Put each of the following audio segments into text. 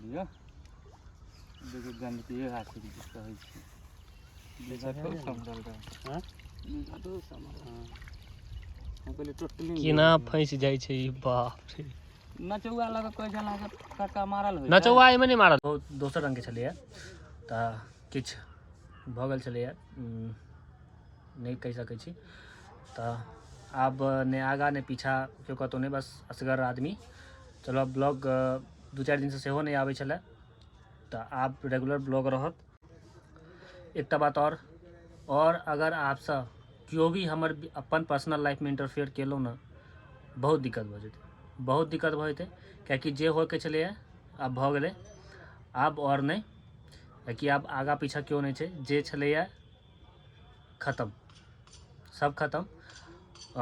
दियो देखो गंदगी हाथी की कहै छी देखा तो समझल रहा हां देखा तो समझ हां हम पहले टोटली केना फंस जाय छै ई बाप रे नचौआ लगा कोइ जना के काका मारल होय नचौआ एमे नहीं मारल बहुत दोसर रंग के छलिए त किछ भ गेल छलिए नहीं कह सकै छी त आब ने आगा ने पीछा केओ कतौ नहीं बस असगर आदमी चलो ब्लॉग 2-4 दिन से सेहो नहीं आबै छले त आप रेगुलर ब्लॉग रहत एक बात और अगर आप सब क्यों भी हमर अपन पर्सनल लाइफ में इंटरफेयर केलो ना बहुत दिक्कत भ जेते क्योंकि जे हो के चले अब भ गेले अब और नहीं कि अब आगा पीछा क्यों नहीं छे जे चले खत्म सब खत्म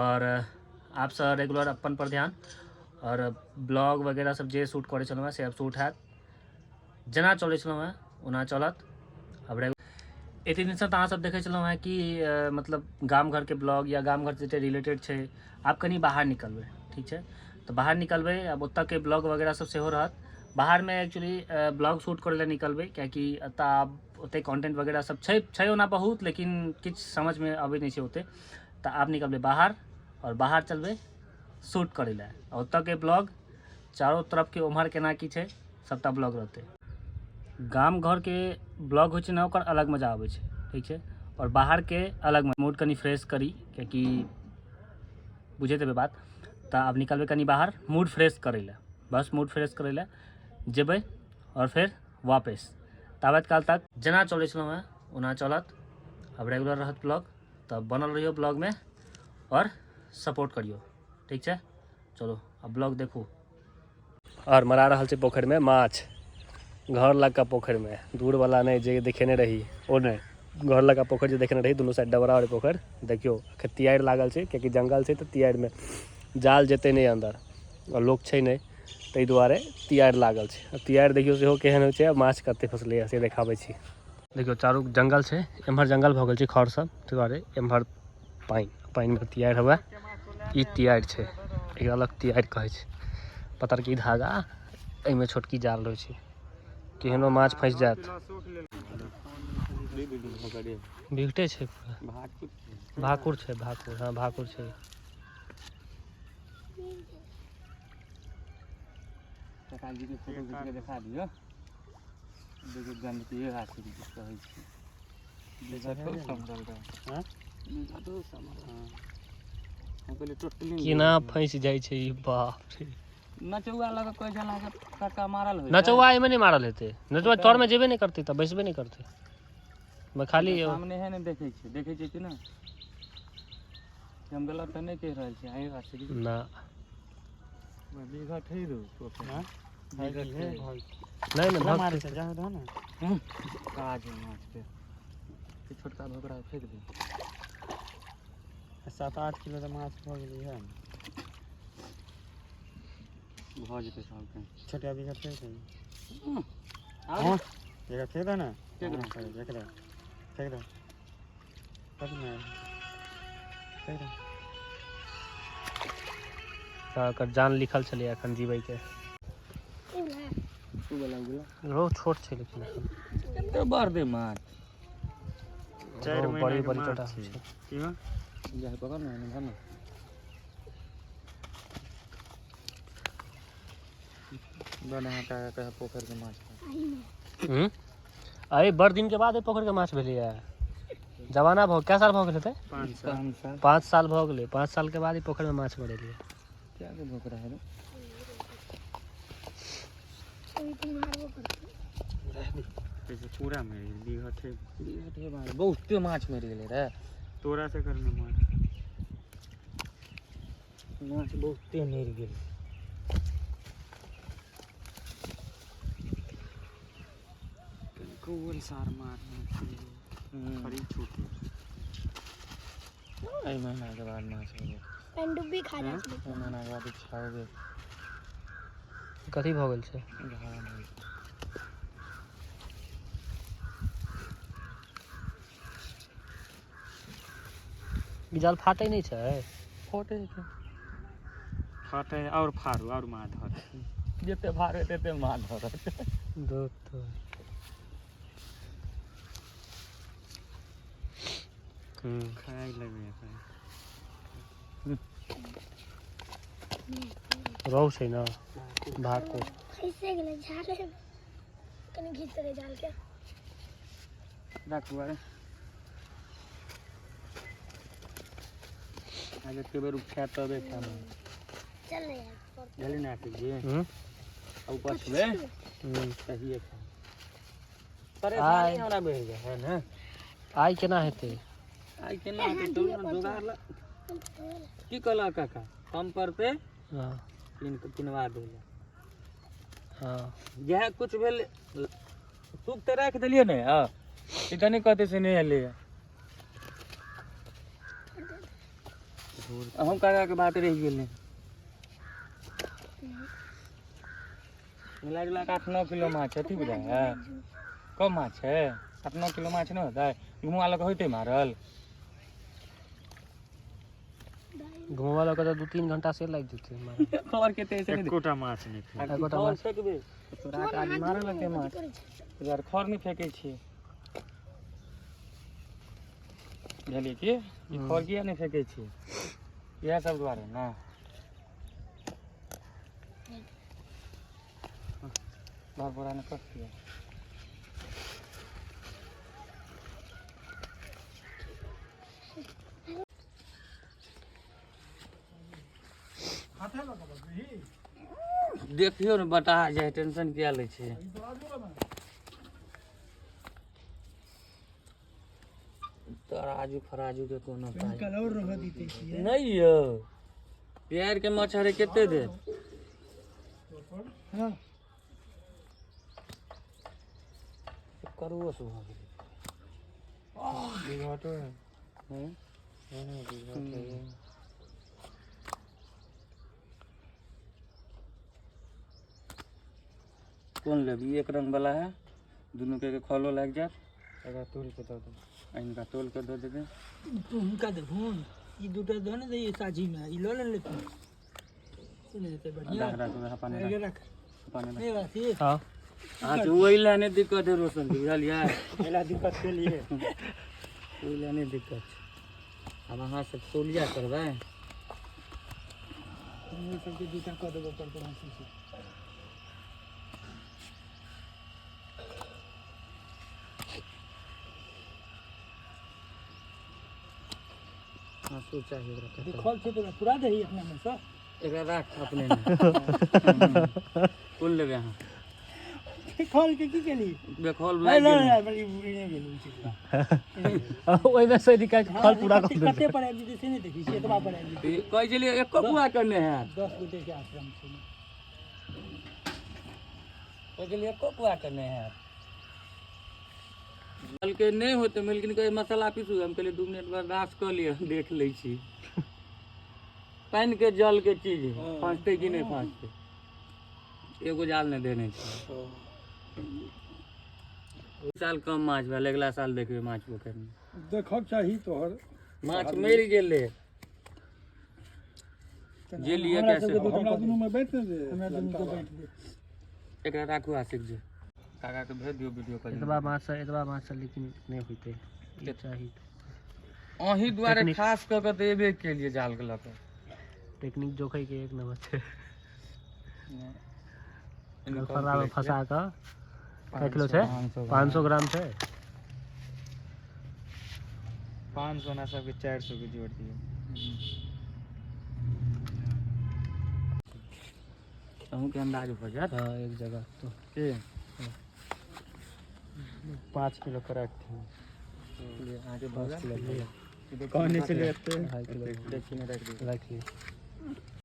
और आप सब रेगुलर अपन पर ध्यान और ब्लॉग वगैरह सब जे शूट करे छलौ से अब शूट हैत जना चले छलौ ओना चलत अब एते दिन से अहाँ सब देखे छलौ कि मतलब गाम घर के ब्लॉग या गाम घर से रिलेटेड छे आप कहीं बाहर निकलबे ठीक है तो बाहर निकलबे अब ओत के ब्लॉग वगैरह सब सेहो रहत बाहर में एक्चुअली ब्लॉग शूट करे ले निकलबे क्योंकि एत आब ओते कंटेंट वगैरह सब छै ओना बहुत लेकिन किछ समझ में आबे नहीं छे ओते तो आप निकलबे बाहर और बाहर चलबे शूट करे ले ओत के ब्लॉग चारों तरफ के उम्हर केना की छे सबटा ब्लॉग रहते गाम घर के ब्लॉग हो ना ओकर अलग मजा आवे छे ठीक है और बाहर के अलग मूड कनी फ्रेश करी क्योंकि बुझे देबे बात तो अब निकलबे कनी बाहर मूड फ्रेश करे ले बस मूड फ्रेश करे ले जेबे और फिर वापस ताबत काल तक जना चले छलौ ओना चलत अब रेगुलर रहत ब्लॉग तब बनल रहियो ब्लॉग में और सपोर्ट करियो ठीक है चलो अब ब्लॉग देखो और मरा रहल छे पोखर में माछ घर लगा पोखर में दूर वाला नहीं जे देखेने रही ओ नहीं घर लगा पोखर जो देखेने रही दोनों साइड डबरा और पोखर देखियो तियार लागल छे क्योंकि जंगल छे तो तियार में जाल जेते नहीं अंदर और लोग छे नहीं तै दुआरे तियार लागल छे तियार देखियो सेहो केहन होय छे माछ कते फसले से देखाबै छी देखियो चारू जंगल छे एम्हर जंगल भ गेल छे खर सब तै दुआरे एम्हर पाइन में तियार हुआ ई तियार छे एकरा अलग तियार कहै छे पतरकी धागा एमे छोटकी जाल रहै छे केहनो माछ फंस जात बिगटे छे भाकुर छे भाकुर हाँ भाकुर छे काका जी के फोटो खींच के दिखा दियो देखो गंदगी हाथी की कहै छी देखा तो समझल रहा हां देखा तो समझ हां हम पहले टोटली केना फंस जाय छे ई बाप रे नचौआ लगा कोई जना के काका मारल होय नचौआ एमे नहीं मारल हेते नचौआ तोर में जेबे नहीं करते त बैसबे नहीं करते मैं खाली सामने है नहीं देखे छी कि ना हम गलत त नहीं कह रहल छी आइ हाथी ना मैं बीघा ठई दो तो हां नहीं ना मारे से जा दो ना काज माछ के छोटका भोकरा फेंक दे 7-8 किलो का माछ हो गेली है भ जेते सब के छोटा बीघा फेंक दे हां ये फेंक दो ना फेंक दो फेंक दो कब में फेंक दो कर जान लिखल चले अखन जीवे के तू वाला रो छोट छे लेकिन तो बार दे मार 4 महीना बड़ी के बड़ी मार छोटा छे छे किवा जा पकड़ ना ना दोनों हटा के पोखर के माछ अरे बड़ दिन के बाद पोखर के माछ भेलै है जवाना भ क्या साल भ गेलै ते 5 साल भ गेलै 5 साल के बाद ही पोखर में माछ मरेलिए क्या के भोकरा है रे पूरा मेरे बीघा थे बहुत माछ मर गेले रे तोरा से करने माछ बहुत मर गेले कोल सार मार खरी छूट आई महीना के बाद माछ हो गए पेंडुबी खा जात छै महीना के बाद छाओगे कथी भ गेल छै जाल फाटे नहीं छै फाटे और फाड़ू और माछ धर जेते भार हेते ते माछ धरत दो तो खाए लगे रोहू से ना भाग को कैसे गले झाले कने घीच रे जाल के रखवा आगे के बार उठा तबे काम चल रे यार जल्दी ना कीजिए ऊपर से सही है परेशानी हमरा बढ़ गया है ना आई केना हेते आई केना हेते तो जोगार ला की कहला काका हम पर पे हां किनवा देले हां यह कुछ भेल सूख ते रख देलिए ने हां इतने कहते से नहीं हले हम काका के बात रह गेल मिला जुला 8-9 किलो माछ है ठीक है कम माछ है 8-9 किलो माछ नहीं होता है घुमा लग होते मारल घुमवा लगा तो 2-3 घंटा से लग जते मारे खबर के ते से एकोटा माछ नहीं एकोटा माछ फेकबे तोरा का आज मारल के माछ यार खर नहीं फेके छी बुझलिए कि ई खर किया नहीं फेके छी यह सब द्वारे ना बार बोरा ने कट दिया देखियो ने बता जाए टेंशन क्या ले छे तराजू फराजू के कोनो कलर रह दीते छिए नहीं यो प्यार के मछरे केते दे हां करू सो हो गेल बिघाटो है हां बिघाटो है कौन लेबी एक रंग वाला है दोनों के खोलो लग जाए अगर तोल के दे दो इनका तोल के दे दे तू उनका देखून ई दुटा दो ना ये साजी में ई लो ले तू सुने ते बढ़िया रख पानी आगे रख पानी नहीं बात ये हां आज वही लाने दिक्कत है रोशन जी बुझलिए पहला दिक्कत के लिए वही लाने दिक्कत अब वहां से तोलिया करबे ये सब के दुटा कर देबो पर से हां सो चाहिए रखा खोल से तो पूरा दे अपना में से एकरा रख अपने में कुल लेबे हां खोल के की केली बेखोल नहीं लाग नहीं बड़ी बुरी नहीं गेली ओइ में से निकाल के फल पूरा कर दे कते पड़े जी से नहीं देखी से तो पड़े जी कह चलिए एको बुआ करने हैं 10 गुटे के आश्रम से कह चलिए एको बुआ करने हैं जल के नहीं होते मिलकिन के मसाला पीसू हम कहले 2 मिनट बर्दाश्त कर लिए देख ले छी पानी के जल के चीज फांसते कि नहीं फांसते एगो जाल नहीं देने छी इस साल कम माछ भेल अगला साल देखबे माछ पोखर में देखब चाही तोहर माछ मर गेले जे लिए कैसे हमरा दुनु में बैठ दे हमरा दुनु के बैठ दे एकरा राखू आशिक जी काका के भेज दियो वीडियो कॉल एतबा माछ से लेकिन नहीं होते ये चाहिए अही द्वारे खास क के देबे के लिए जाल के लक टेक्निक जोखै के एक नंबर छै गलफरा में फंसा का क्या किलो छै 500 ग्राम छै 500 ना सब के 400 के जोड़ दियो कहूं के अंदाज हो जात हां एक जगह तो के 5 किलो करेक्ट है ये आगे 5 किलो कौन से लेते 2.5 किलो देखिए रख दियो रख ली